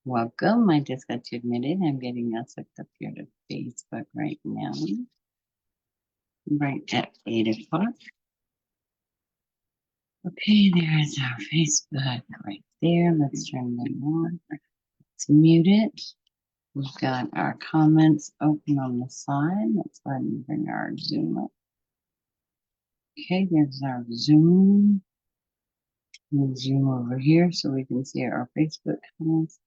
Welcome. I just got you admitted. I'm getting us hooked up here to Facebook right now, right at 8 o'clock. Okay, there's our Facebook right there. Let's turn them on. Let's mute it. We've got our comments open on the side. Let's go ahead and bring our Zoom up. Okay, there's our Zoom. We'll zoom over here so we can see our Facebook comments.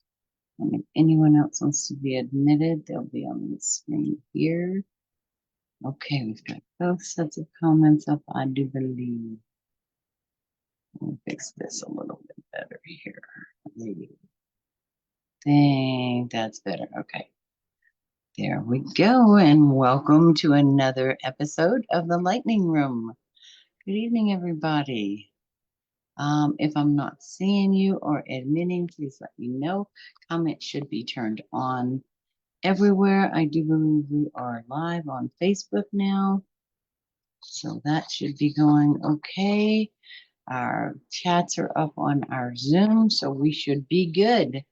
And if anyone else wants to be admitted, they'll be on the screen here. Okay, we've got both sets of comments up, I do believe. Let me fix this a little bit better here. Maybe. Think that's better. Okay. There we go, and welcome to another episode of the Lightning Room. Good evening, everybody. If I'm not seeing you or admitting, please let me know. Comments should be turned on everywhere. I do believe we are live on Facebook now, so that should be going okay. Our chats are up on our Zoom, so we should be good.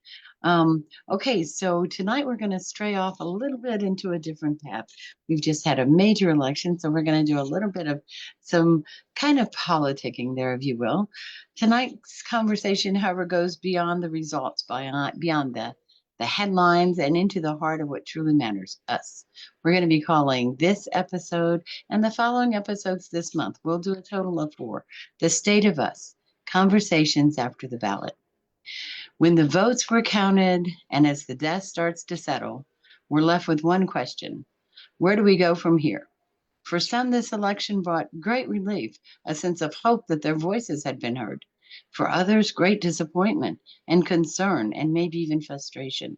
Okay, so tonight we're going to stray off a little bit into a different path. We've just had a major election, so we're going to do a little bit of some kind of politicking there, if you will. Tonight's conversation, however, goes beyond the results, beyond the headlines and into the heart of what truly matters, us. We're going to be calling this episode and the following episodes this month. We'll do a total of 4. The State of Us, Conversations After the Ballot. When the votes were counted and as the dust starts to settle, we're left with one question. Where do we go from here? For some, this election brought great relief, a sense of hope that their voices had been heard. For others, great disappointment and concern and maybe even frustration.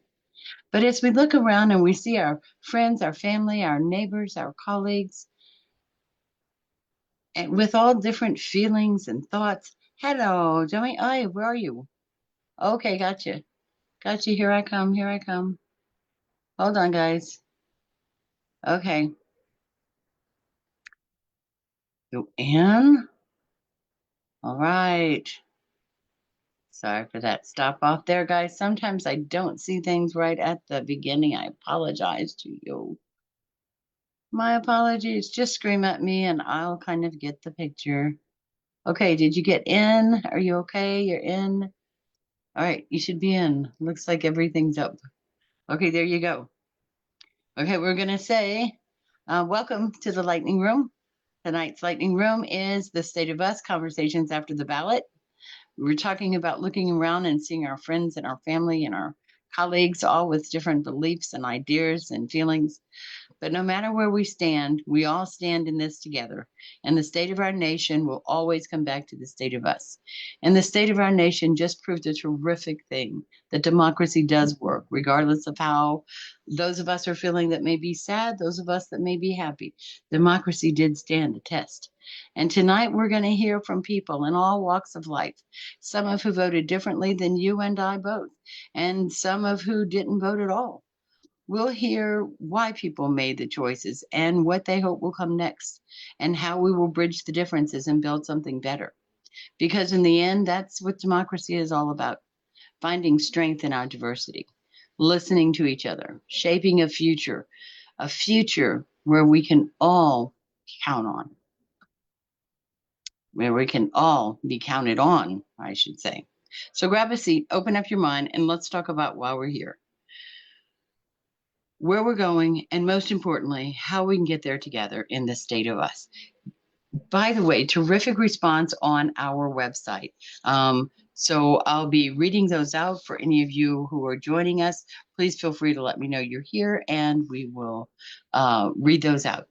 But as we look around and we see our friends, our family, our neighbors, our colleagues, and with all different feelings and thoughts. Hello, Joey. Hi, where are you? Okay, gotcha. Gotcha. Here I come. Here I come. Hold on, guys. Okay. Joanne. All right. Sorry for that stop off there, guys. Sometimes I don't see things right at the beginning. I apologize to you. My apologies. Just scream at me and I'll kind of get the picture. Okay, did you get in? Are you okay? You're in? All right, you should be in. Looks like everything's up. Okay, there you go. Okay, we're going to say, welcome to the Lightning Room. Tonight's Lightning Room is the State of Us, Conversations After the Ballot. We're talking about looking around and seeing our friends and our family and our colleagues all with different beliefs and ideas and feelings. But no matter where we stand, we all stand in this together. And the state of our nation will always come back to the state of us. And the state of our nation just proved a terrific thing that democracy does work, regardless of how those of us are feeling that may be sad, those of us that may be happy. Democracy did stand the test. And tonight we're going to hear from people in all walks of life, some of who voted differently than you and I both, and some of who didn't vote at all. We'll hear why people made the choices and what they hope will come next, and how we will bridge the differences and build something better. Because in the end, that's what democracy is all about, finding strength in our diversity, listening to each other, shaping a future where we can all count on, where we can all be counted on, I should say. So grab a seat, open up your mind, and let's talk about why we're here, where we're going, and most importantly, how we can get there together in the state of us. By the way, terrific response on our website. So I'll be reading those out for any of you who are joining us. Please feel free to let me know you're here and we will read those out.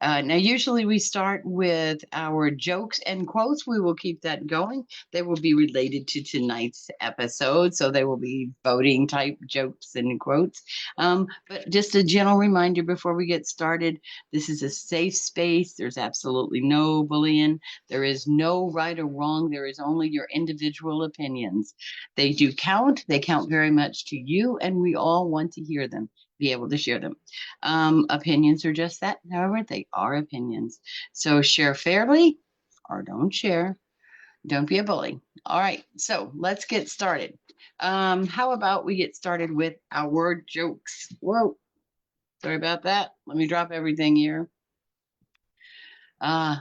Now, usually we start with our jokes and quotes. We will keep that going. They will be related to tonight's episode, so they will be voting type jokes and quotes. But just a gentle reminder before we get started, this is a safe space. There's absolutely no bullying. There is no right or wrong. There is only your individual opinions. They do count. They count very much to you, and we all want to hear them, be able to share them. Opinions are just that. However, they are opinions. So share fairly or don't share. Don't be a bully. All right, so let's get started. How about we get started with our jokes? Whoa, sorry about that. Let me drop everything here. Uh,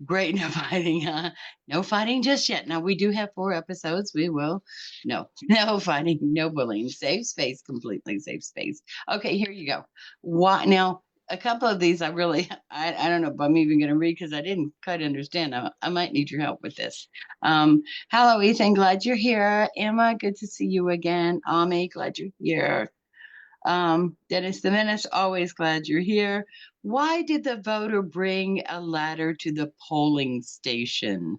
Great. No fighting, huh? No fighting just yet. Now we do have 4 episodes. We will. No, no fighting, no bullying. Safe space, completely safe space. Okay, here you go. Why now? A couple of these I really I don't know if I'm even going to read because I didn't quite understand. I might need your help with this. Hello, Ethan. Glad you're here. Emma, good to see you again. Ami, glad you're here. Dennis the Menace, always glad you're here. Why did the voter bring a ladder to the polling station?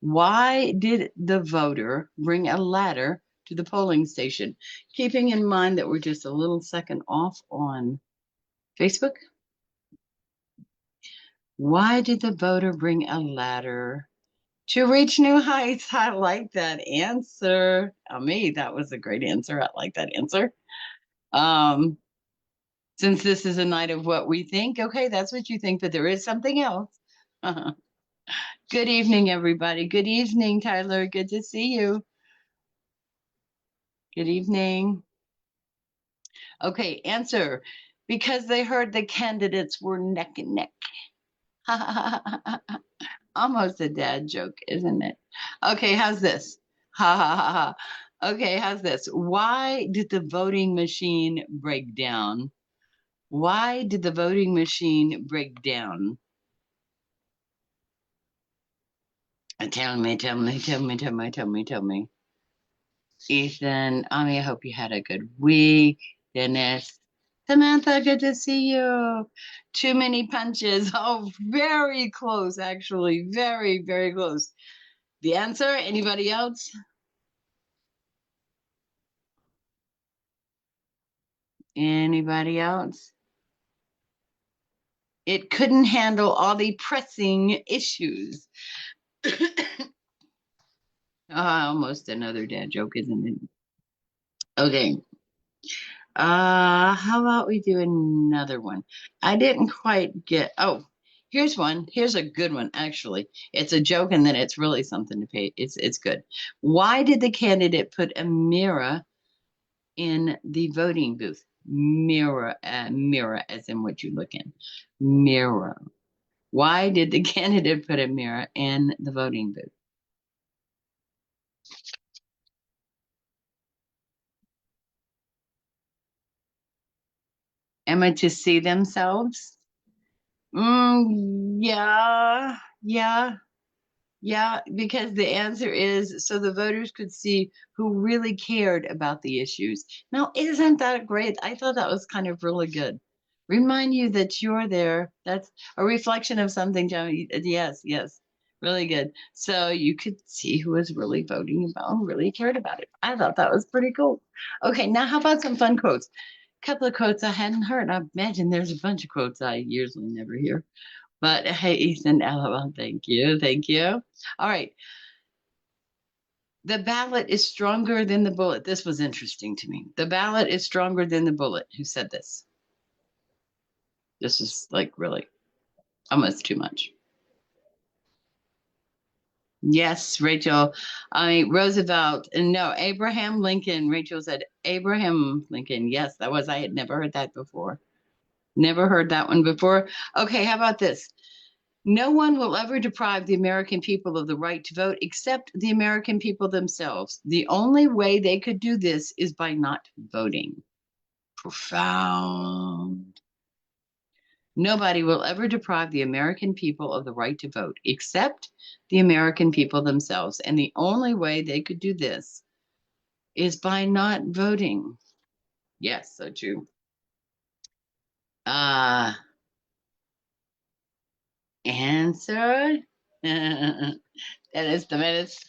Why did the voter bring a ladder to the polling station? Keeping in mind that we're just a little second off on Facebook. Why did the voter bring a ladder to reach new heights? I like that answer. Me, that was a great answer. I like that answer. Um, Since this is a night of what we think, okay, that's what you think, but there is something else. Good evening, everybody. Good evening, Tyler. Good to see you. Good evening. Okay, answer. Because they heard the candidates were neck and neck. Almost a dad joke, isn't it? Okay, how's this? Ha ha ha ha. Okay, how's this? Why did the voting machine break down? Why did the voting machine break down? Tell me, tell me, tell me, tell me, tell me, tell me. Ethan, Ami, I hope you had a good week. Dennis, Samantha, good to see you. Too many punches. Oh, very close, actually. Very, very close. The answer, anybody else? Anybody else? It couldn't handle all the pressing issues. Almost another dad joke, isn't it? Okay. How about we do another one? I didn't quite get. Oh, here's one. Here's a good one, actually. It's a joke, and then it's really something to pay. It's good. Why did the candidate put a mirror in the voting booth? Mirror, mirror, as in what you look in. Mirror. Why did the candidate put a mirror in the voting booth? Emma, to see themselves? Yeah, yeah. Yeah, because the answer is so the voters could see who really cared about the issues. Now, isn't that great? I thought that was kind of really good. Remind you that you're there. That's a reflection of something, Joe. Yes, yes, really good. So you could see who was really voting about, who really cared about it. I thought that was pretty cool. Okay, now how about some fun quotes? A couple of quotes I hadn't heard. I imagine there's a bunch of quotes I usually never hear. But hey, Ethan, LOL, thank you. Thank you. All right. The ballot is stronger than the bullet. This was interesting to me. The ballot is stronger than the bullet. Who said this? This is like really almost too much. Yes, Rachel. Roosevelt. No, Abraham Lincoln. Rachel said Abraham Lincoln. Yes, that was, I had never heard that before. Never heard that one before. Okay, how about this? No one will ever deprive the American people of the right to vote except the American people themselves. The only way they could do this is by not voting. Profound. Nobody will ever deprive the American people of the right to vote except the American people themselves. And the only way they could do this is by not voting. Yes, so true. Uh, Answer. That is the minutes.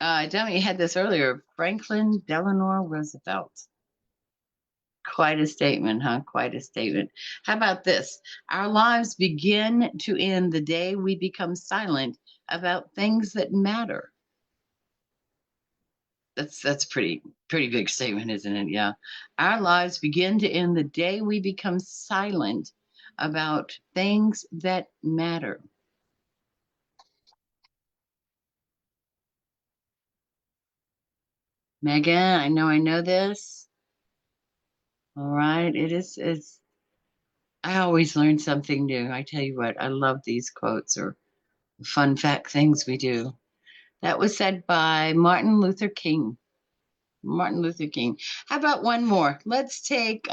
Dummy, you had this earlier. Franklin Delano Roosevelt. Quite a statement, huh? Quite a statement. How about this? Our lives begin to end the day we become silent about things that matter. That's pretty big statement, isn't it? Yeah. Our lives begin to end the day we become silent about things that matter. Megan, I know this. All right. I always learn something new. I tell you what, I love these quotes or fun fact things we do. That was said by Martin Luther King. Martin Luther King. How about one more? Let's take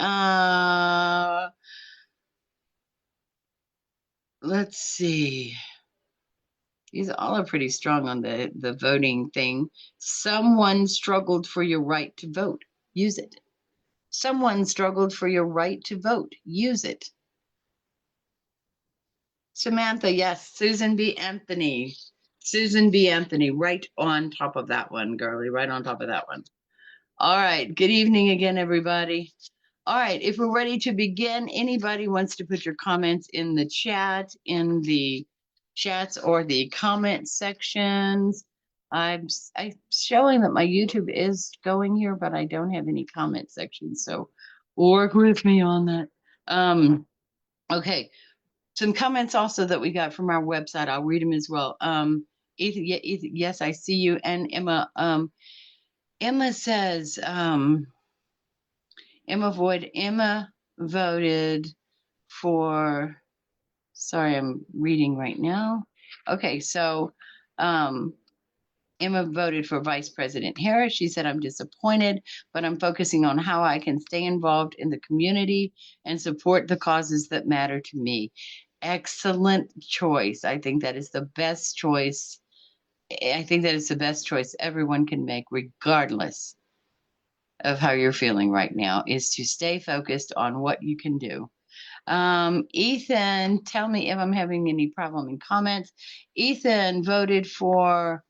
let's see. These all are pretty strong on the voting thing. Someone struggled for your right to vote. Use it. Someone struggled for your right to vote. Use it. Samantha, yes. Susan B. Anthony. Susan B. Anthony, right on top of that one, girlie, right on top of that one. All right. Good evening again, everybody. All right. If we're ready to begin, anybody wants to put your comments in the chat, in the chats or the comment sections. I'm showing that my YouTube is going here, but I don't have any comment sections. So work with me on that. Okay. Some comments also that we got from our website. I'll read them as well. Ethan, yes, I see you. And Emma, Emma says, Emma voted for, sorry, I'm reading right now. Okay, so Emma voted for Vice President Harris. She said, I'm disappointed, but I'm focusing on how I can stay involved in the community and support the causes that matter to me. Excellent choice. I think that is the best choice. I think that is the best choice everyone can make, regardless of how you're feeling right now, is to stay focused on what you can do. Ethan, tell me if I'm having any problem in comments. Ethan voted for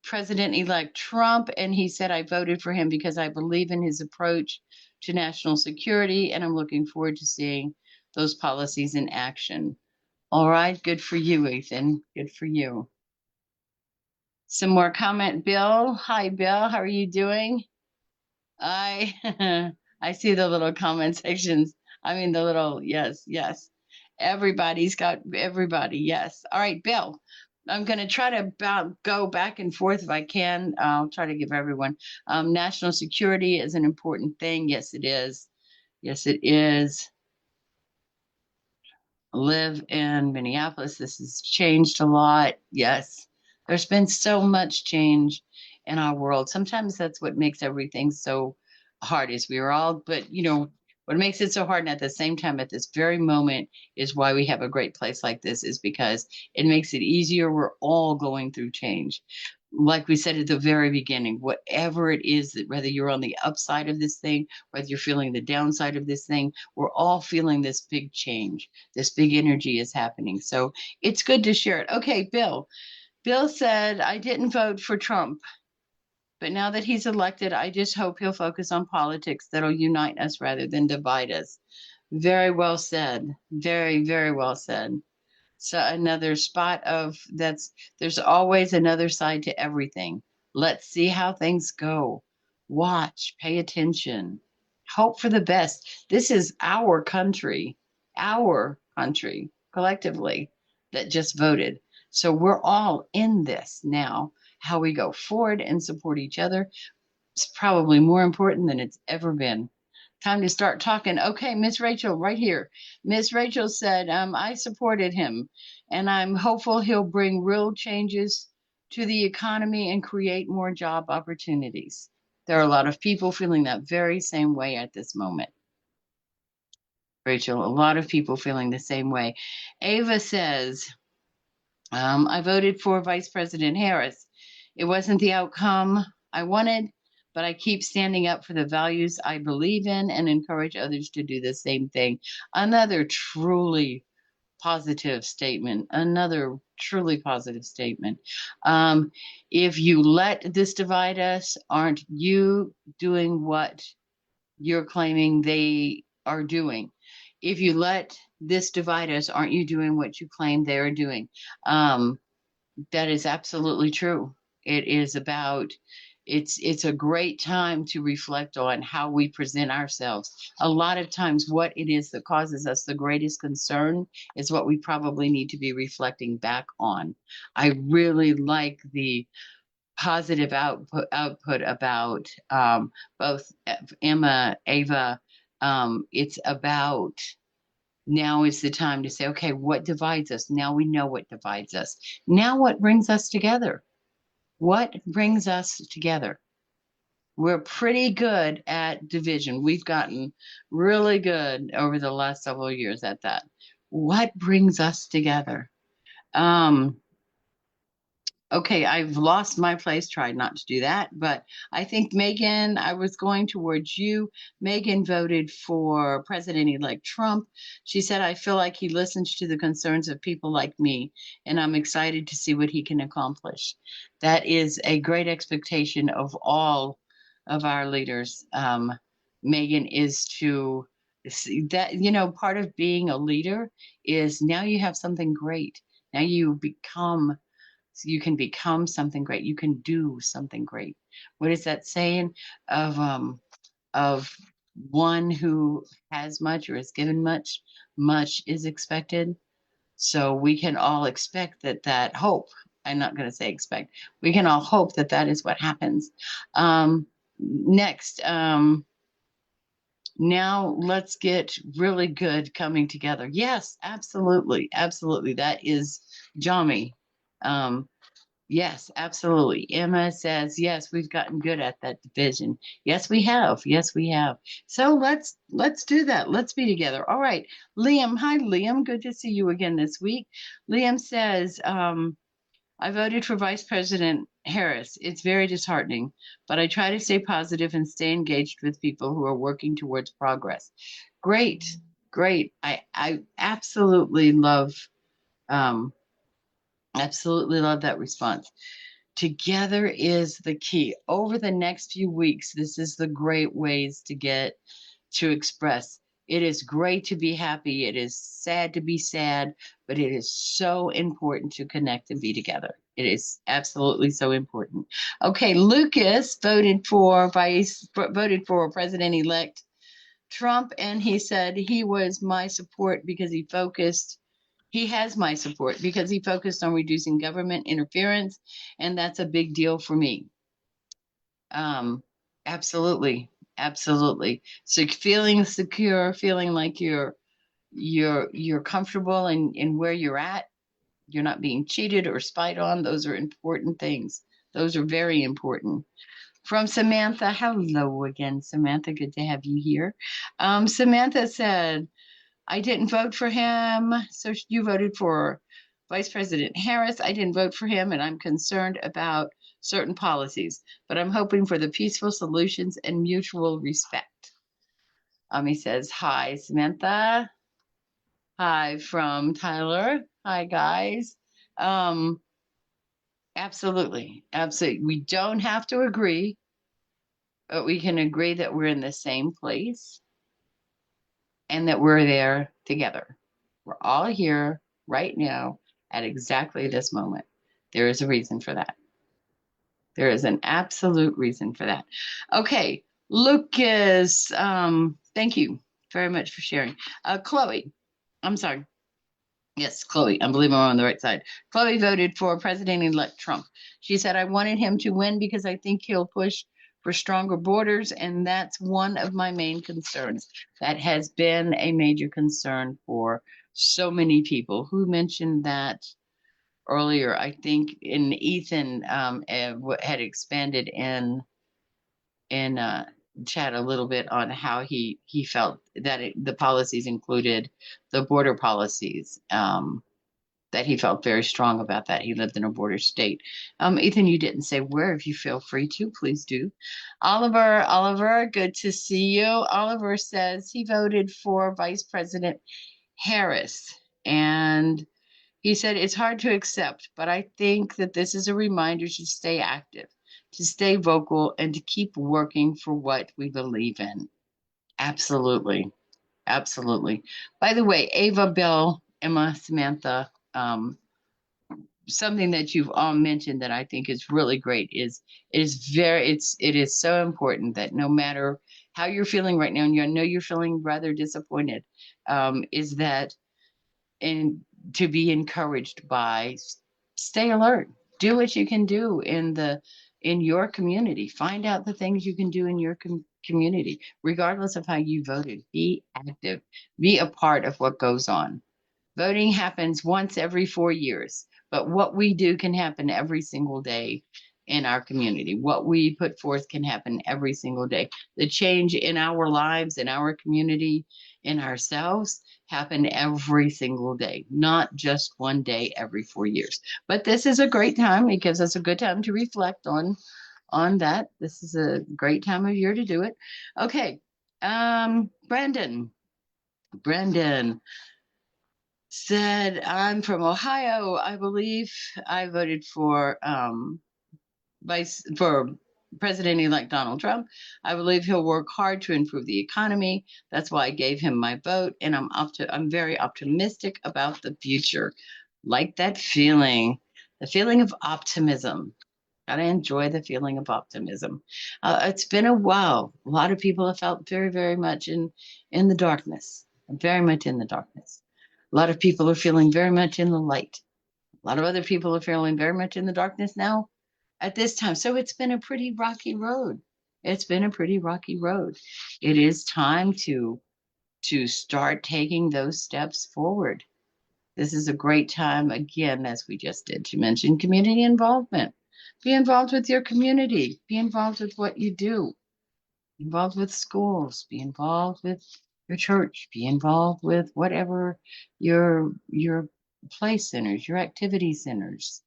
President-elect Trump, and he said, I voted for him because I believe in his approach to national security, and I'm looking forward to seeing those policies in action. All right, good for you, Ethan. Good for you. Some more comment, Bill. Hi, Bill. How are you doing? I I see the little comment sections. I mean the little yes, yes. Everybody's got everybody. Yes. All right, Bill. I'm going to try to go back and forth if I can. I'll try to give everyone. National security is an important thing. Yes, it is. Yes, it is. Live in Minneapolis. This has changed a lot. Yes, there's been so much change in our world. Sometimes that's what makes everything so hard is we are all, but what makes it so hard and at the same time at this very moment is why we have a great place like this is because it makes it easier. We're all going through change. Like we said at the very beginning, whatever it is that whether you're on the upside of this thing, whether you're feeling the downside of this thing, we're all feeling this big change. This big energy is happening. So it's good to share it. Okay, Bill. Bill said, I didn't vote for Trump, but now that he's elected, I just hope he'll focus on politics that'll unite us rather than divide us. Very well said. Very, very well said. So another spot of there's always another side to everything. Let's see how things go. Watch, pay attention, hope for the best. This is our country collectively that just voted. So we're all in this now. How we go forward and support each other is probably more important than it's ever been. Time to start talking. Okay, Miss Rachel, right here. Miss Rachel said, I supported him, and I'm hopeful he'll bring real changes to the economy and create more job opportunities. There are a lot of people feeling that very same way at this moment. Rachel, a lot of people feeling the same way. Ava says, I voted for Vice President Harris. It wasn't the outcome I wanted, but I keep standing up for the values I believe in and encourage others to do the same thing. Another truly positive statement. Another truly positive statement. If you let this divide us, aren't you doing what you're claiming they are doing? If you let this divide us, aren't you doing what you claim they are doing? That is absolutely true. It is about it's a great time to reflect on how we present ourselves. A lot of times what it is that causes us the greatest concern is what we probably need to be reflecting back on. I really like the positive output about both Emma, Ava. It's about now is the time to say, okay, what divides us? Now we know what divides us. Now what brings us together? What brings us together? We're pretty good at division. We've gotten really good over the last several years at that. What brings us together? Um, Okay, I've lost my place, tried not to do that, but I think Megan, I was going towards you. Megan voted for President-elect Trump. She said, I feel like he listens to the concerns of people like me, and I'm excited to see what he can accomplish. That is a great expectation of all of our leaders. Megan, is to see that, part of being a leader is now you have something great. Now you can become something great. You can do something great. What is that saying of one who has much or is given much, much is expected. So we can all expect that hope. I'm not going to say expect. We can all hope that is what happens. Next, now let's get really good coming together. Yes, absolutely, absolutely. That is Jami. Um, Yes, absolutely. Emma says, yes, we've gotten good at that division. Yes, we have. Yes, we have. So let's do that. Let's be together. All right. Liam, hi Liam. Good to see you again this week. Liam says, I voted for Vice President Harris. It's very disheartening, but I try to stay positive and stay engaged with people who are working towards progress. Great, great. I um absolutely love that response. Together is the key. Over the next few weeks, this is the great ways to get to express. It is great to be happy. It is sad to be sad, but it is so important to connect and be together. It is absolutely so important. Okay, Lucas voted for President-elect Trump, and he said he was my support because he has my support because he focused on reducing government interference, and that's a big deal for me. Um, absolutely, absolutely. So feeling secure, feeling like you're comfortable in where you're at, you're not being cheated or spied on. Those are important things. Those are very important. From Samantha, hello again, Samantha. Good to have you here. Samantha said, I didn't vote for him. So you voted for Vice President Harris. I didn't vote for him, and I'm concerned about certain policies, but I'm hoping for the peaceful solutions and mutual respect. He says, hi, Samantha. Hi from Tyler. Hi, guys. Um, absolutely. Absolutely. We don't have to agree, but we can agree that we're in the same place and that we're there together. We're all here right now at exactly this moment. There is a reason for that. There is an absolute reason for that. Okay, Lucas, thank you very much for sharing. Chloe, I'm sorry. Yes, Chloe, I believe I'm on the right side. Chloe voted for President-elect Trump. She said, I wanted him to win because I think he'll push for stronger borders, and that's one of my main concerns. That has been a major concern for so many people. Who mentioned that earlier? I think in Ethan had expanded in chat a little bit on how he felt that the policies included the border policies. That he felt very strong about that. He lived in a border state. Ethan, you didn't say where. If you feel free to, please do. Oliver, good to see you. Oliver says he voted for Vice President Harris, and he said it's hard to accept, but I think that this is a reminder to stay active, to stay vocal, and to keep working for what we believe in. Absolutely. Absolutely. By the way, Ava, Bill, Emma, Samantha, something that you've all mentioned that I think is really great it is so important that no matter how you're feeling right now, and I know you're feeling rather disappointed, is that and to be encouraged by stay alert, do what you can do in your community. Find out the things you can do in your community, regardless of how you voted. Be active, be a part of what goes on. Voting happens once every 4 years, but what we do can happen every single day in our community. What we put forth can happen every single day. The change in our lives, in our community, in ourselves happen every single day, not just one day every 4 years. But this is a great time. It gives us a good time to reflect on that. This is a great time of year to do it. Okay. Brandon. Brendan said, I'm from Ohio. I believe I voted for for President-elect Donald Trump. I believe he'll work hard to improve the economy. That's why I gave him my vote, and I'm very optimistic about the future. Like that feeling, the feeling of optimism. Gotta enjoy the feeling of optimism. It's been a while. A lot of people have felt very, very much in the darkness, very much in the darkness. A lot of people are feeling very much in the light. A lot of other people are feeling very much in the darkness now at this time. So it's been a pretty rocky road. It's been a pretty rocky road. It is time to start taking those steps forward. This is a great time, again, as we just did, to mention community involvement. Be involved with your community. Be involved with what you do. Be involved with schools. Be involved with your church. Be involved with whatever your play centers, your activity centers,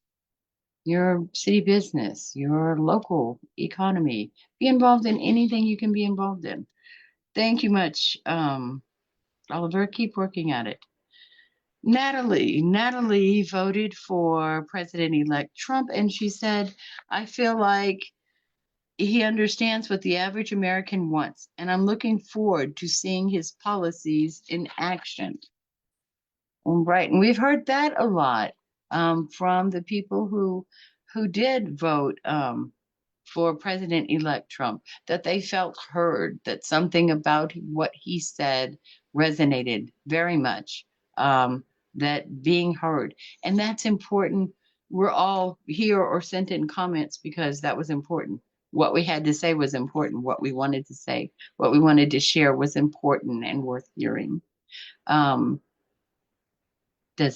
your city business, your local economy. Be involved in anything you can be involved in. Thank you much, Oliver. Keep working at it. Natalie voted for President-elect Trump, and she said, I feel like he understands what the average American wants, and I'm looking forward to seeing his policies in action. Right, and we've heard that a lot from the people who did vote for President-elect Trump, that they felt heard, that something about what he said resonated very much, that being heard. And that's important. We're all here or sent in comments because that was important. What we had to say was important. What we wanted to say, what we wanted to share was important and worth hearing. Does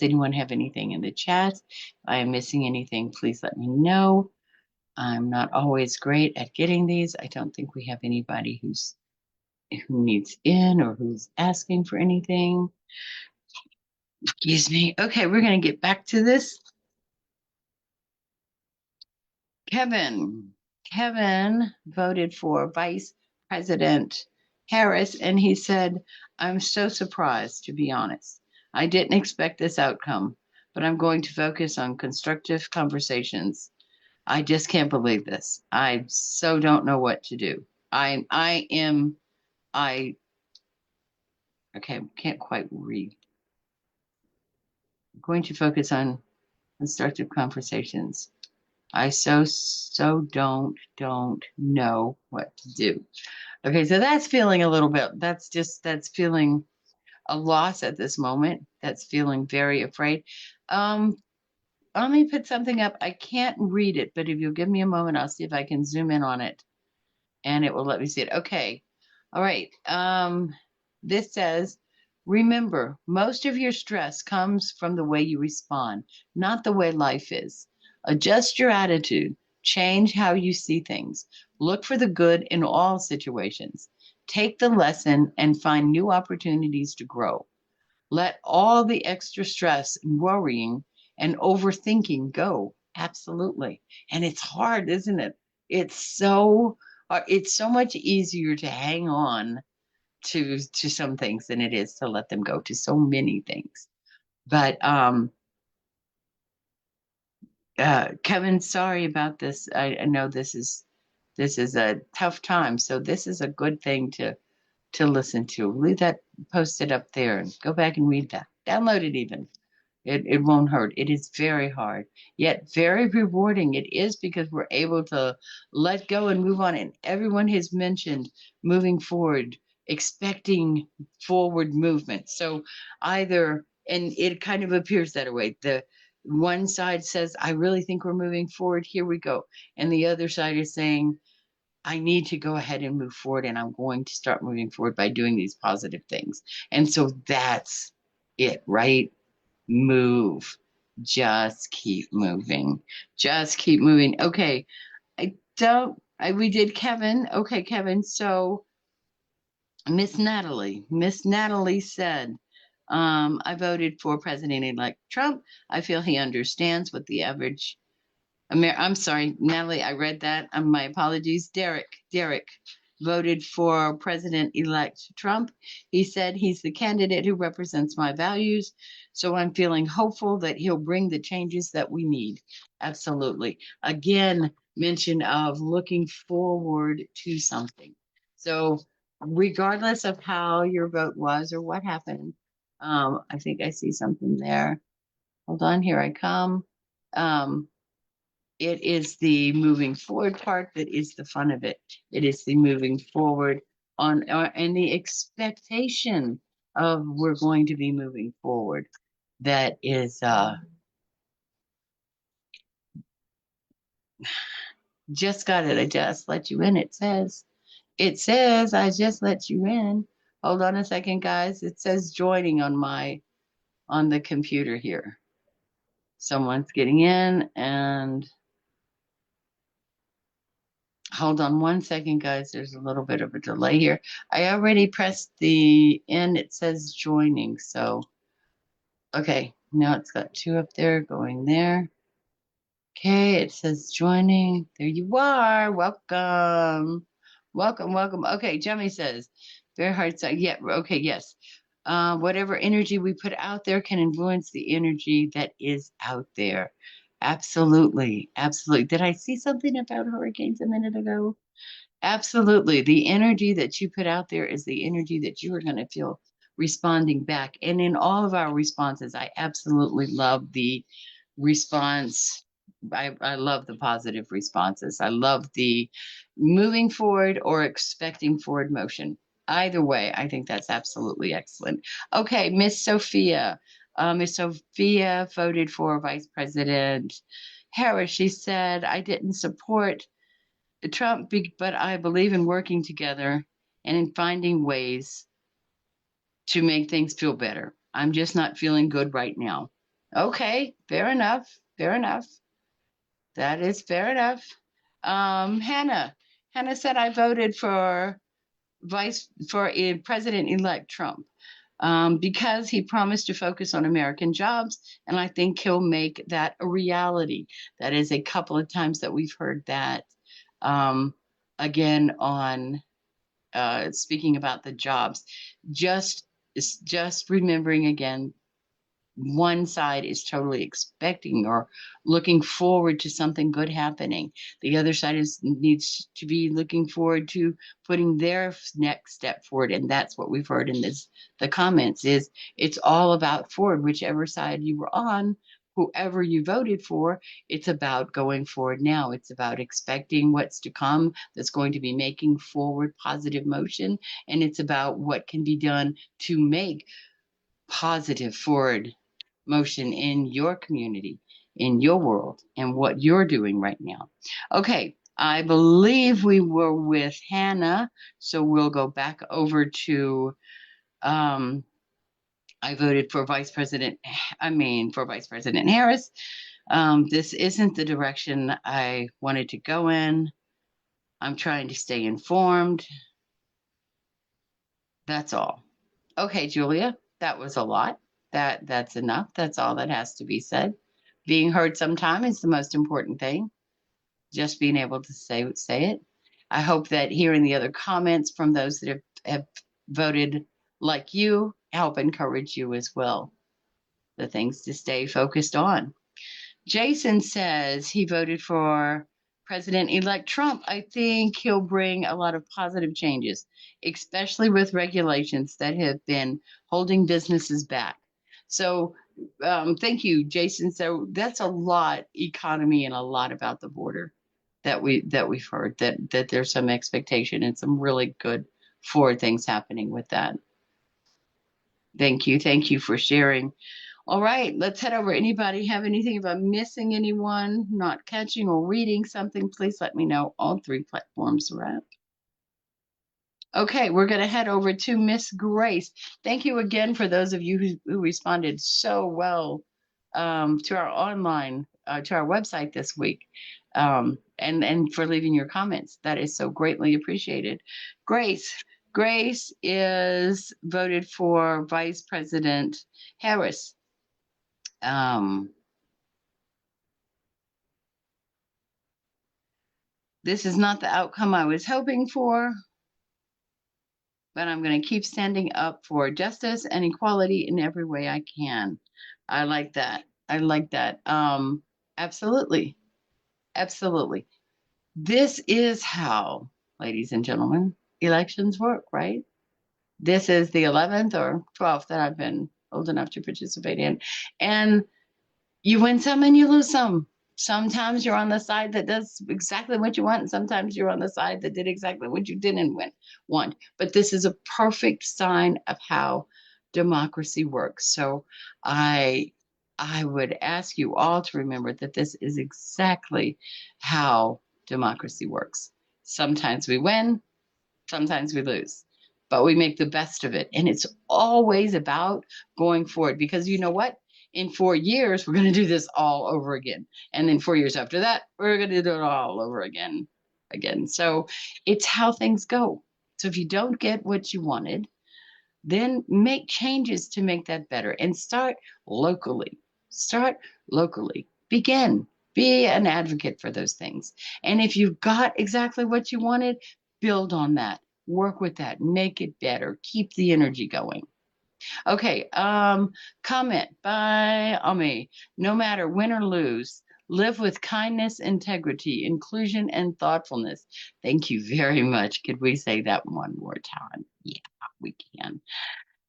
anyone have anything in the chat? If I am missing anything, please let me know. I'm not always great at getting these. I don't think we have anybody who needs in or who's asking for anything. Excuse me. Okay, we're going to get back to this. Kevin voted for Vice President Harris, and he said, I'm so surprised, to be honest. I didn't expect this outcome, but I'm going to focus on constructive conversations. I just can't believe this. I so don't know what to do. I okay, can't quite read. I'm going to focus on constructive conversations. I so don't know what to do. Okay, so that's feeling a little bit, that's feeling a loss at this moment. That's feeling very afraid. Let me put something up. I can't read it, but if you'll give me a moment, I'll see if I can zoom in on it and it will let me see it. Okay. All right. This says, remember, most of your stress comes from the way you respond, not the way life is. Adjust your attitude, change how you see things, look for the good in all situations. Take the lesson and find new opportunities to grow. Let all the extra stress and worrying and overthinking go. Absolutely. And it's hard, isn't it? It's so much easier to hang on to some things than it is to let them go, to so many things. But Kevin, sorry about this. I know this is a tough time, so this is a good thing to listen to. Leave that posted up there and go back and read that. Download it even. It won't hurt. It is very hard, yet very rewarding. It is because we're able to let go and move on. And everyone has mentioned moving forward, expecting forward movement. So either, and it kind of appears that way, one side says, I really think we're moving forward. Here we go. And the other side is saying, I need to go ahead and move forward, and I'm going to start moving forward by doing these positive things. And so that's it, right? Move. Just keep moving. Just keep moving. Okay. We did Kevin. Okay, Kevin. So Miss Natalie said, I voted for President-elect Trump. I feel he understands what the average I'm sorry, Natalie, I read that. My apologies. Derek voted for President-elect Trump. He said he's the candidate who represents my values. So I'm feeling hopeful that he'll bring the changes that we need. Absolutely. Again, mention of looking forward to something. So regardless of how your vote was or what happened, I think I see something there. Hold on, here I come. Um, it is the moving forward part that is the fun of it. It is the moving forward on and the expectation of we're going to be moving forward. That is just got it. I just let you in. It says I just let you in. Hold on a second, guys. It says joining on the computer here. Someone's getting in and hold on one second, guys. There's a little bit of a delay here. I already pressed the end. It says joining. So, okay. Now it's got two up there going there. Okay. It says joining. There you are. Welcome. Welcome. Welcome. Okay. Jemmy says, very hard. Yeah. Okay. Yes. Whatever energy we put out there can influence the energy that is out there. Absolutely. Absolutely. Did I see something about hurricanes a minute ago? Absolutely. The energy that you put out there is the energy that you are going to feel responding back. And in all of our responses, I absolutely love the response. I love the positive responses. I love the moving forward or expecting forward motion. Either way, I think that's absolutely excellent. Okay, Miss Sophia. Miss Sophia voted for Vice President Harris. She said, I didn't support Trump, but I believe in working together and in finding ways to make things feel better. I'm just not feeling good right now. Okay, fair enough. Fair enough. That is fair enough. Hannah. Hannah said I voted for President-elect Trump because he promised to focus on American jobs, and I think he'll make that a reality. That is a couple of times that we've heard that um, again on speaking about the jobs. Just just remembering again one side is totally expecting or looking forward to something good happening. The other side needs to be looking forward to putting their next step forward. And that's what we've heard in the comments is it's all about forward, whichever side you were on, whoever you voted for, it's about going forward now. It's about expecting what's to come that's going to be making forward positive motion. And it's about what can be done to make positive forward motion in your community, in your world, and what you're doing right now. Okay, I believe we were with Hannah, so we'll go back over to um, I voted for Vice President Harris. This isn't the direction I wanted to go in. I'm trying to stay informed. That's all. Okay, Julia, that was a lot. That's enough. That's all that has to be said. Being heard sometime is the most important thing. Just being able to say it. I hope that hearing the other comments from those that have voted like you help encourage you as well. The things to stay focused on. Jason says he voted for President-elect Trump. I think he'll bring a lot of positive changes, especially with regulations that have been holding businesses back. So, thank you, Jason. So that's a lot economy and a lot about the border that we've heard that there's some expectation and some really good forward things happening with that. Thank you for sharing. All right, let's head over. Anybody have anything? If I'm missing anyone, not catching or reading something, please let me know. All three platforms are up. Okay, we're going to head over to Miss Grace. Thank you again for those of you who responded so well to our online, to our website this week, and for leaving your comments. That is so greatly appreciated. Grace, Grace is voted for Vice President Harris. This is not the outcome I was hoping for, but I'm going to keep standing up for justice and equality in every way I can. I like that. I like that. Absolutely. Absolutely. This is how, ladies and gentlemen, elections work, right? This is the 11th or 12th that I've been old enough to participate in. And you win some and you lose some. Sometimes you're on the side that does exactly what you want, and sometimes you're on the side that did exactly what you didn't want. But this is a perfect sign of how democracy works. So I I would ask you all to remember that this is exactly how democracy works. Sometimes we win, sometimes we lose, but we make the best of it. And it's always about going forward because you know what? In 4 years, we're going to do this all over again. And then 4 years after that, we're going to do it all over again. So it's how things go. So if you don't get what you wanted, then make changes to make that better and start locally. Start locally. Begin. Be an advocate for those things. And if you've got exactly what you wanted, build on that. Work with that. Make it better. Keep the energy going. Okay, comment by Ami. No matter win or lose, live with kindness, integrity, inclusion, and thoughtfulness. Thank you very much. Could we say that one more time? Yeah, we can.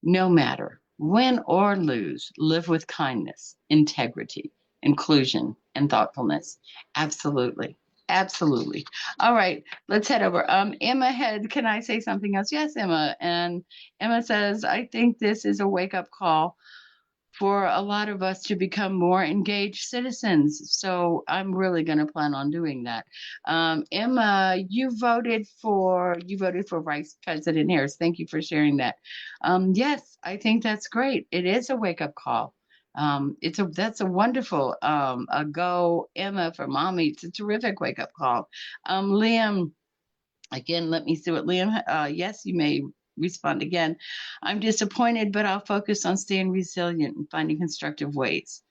No matter win or lose, live with kindness, integrity, inclusion, and thoughtfulness. Absolutely. Absolutely. All right, let's head over. Emma can I say something else? Yes, Emma. And Emma says, I think this is a wake up call for a lot of us to become more engaged citizens. So I'm really going to plan on doing that. Emma, you voted for Vice President Harris. Thank you for sharing that. Yes, I think that's great. It is a wake up call. That's a wonderful a go, Emma, for mommy. It's a terrific wake up call. Liam, again, let me see what Liam, yes, you may respond again. I'm disappointed, but I'll focus on staying resilient and finding constructive ways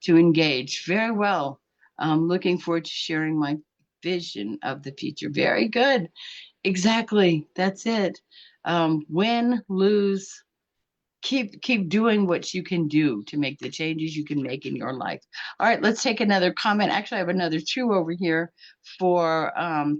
to engage. Very well. Looking forward to sharing my vision of the future. Very good. Exactly. That's it. Win, lose, keep doing what you can do to make the changes you can make in your life. All right, let's take another comment. Actually, I have another two over here for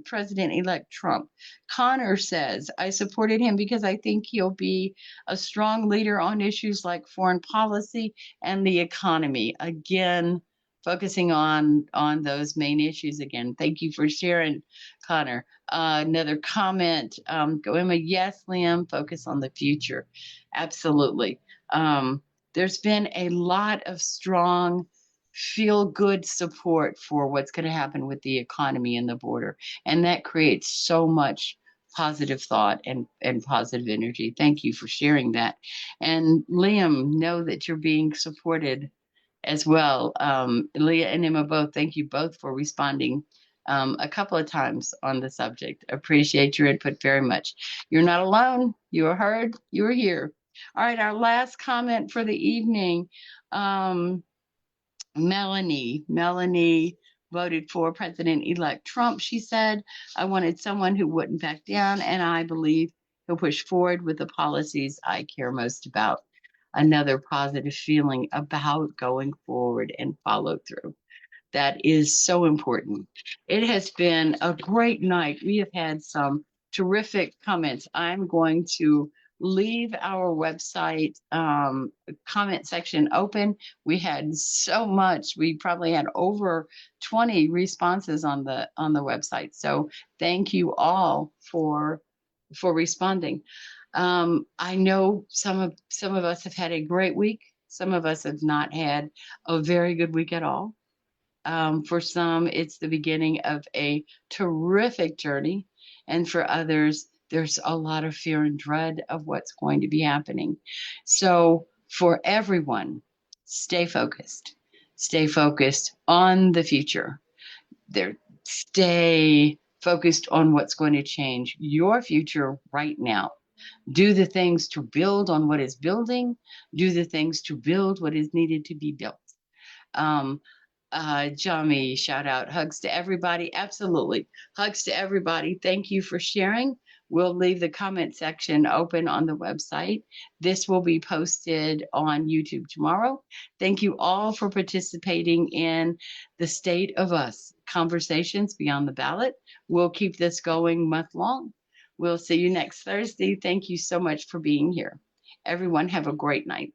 President-elect Trump. Connor says, I supported him because I think he'll be a strong leader on issues like foreign policy and the economy. Again, focusing on those main issues again. Thank you for sharing, Connor. Another comment, go Emma, yes, Liam, focus on the future. Absolutely. There's been a lot of strong, feel good support for what's going to happen with the economy and the border. And that creates so much positive thought and positive energy. Thank you for sharing that. And Liam, know that you're being supported as well. Leah and Emma both, thank you both for responding a couple of times on the subject. Appreciate your input very much. You're not alone. You are heard. You are here. All right, our last comment for the evening. Melanie voted for President-elect Trump. She said, I wanted someone who wouldn't back down, and I believe he'll push forward with the policies I care most about. Another positive feeling about going forward and follow through. That is so important. It has been a great night. We have had some terrific comments. I'm going to leave our website comment section open. We had so much. We probably had over 20 responses on the website. So thank you all for responding. I know some of us have had a great week. Some of us have not had a very good week at all. For some, it's the beginning of a terrific journey. And for others, there's a lot of fear and dread of what's going to be happening. So, for everyone, stay focused. Stay focused on the future. There, stay focused on what's going to change your future right now. Do the things to build on what is building, do the things to build what is needed to be built. Um, Jami, shout out, hugs to everybody. Absolutely. Hugs to everybody. Thank you for sharing. We'll leave the comment section open on the website. This will be posted on YouTube tomorrow. Thank you all for participating in the State of Us Conversations Beyond the Ballot. We'll keep this going month long. We'll see you next Thursday. Thank you so much for being here. Everyone, have a great night.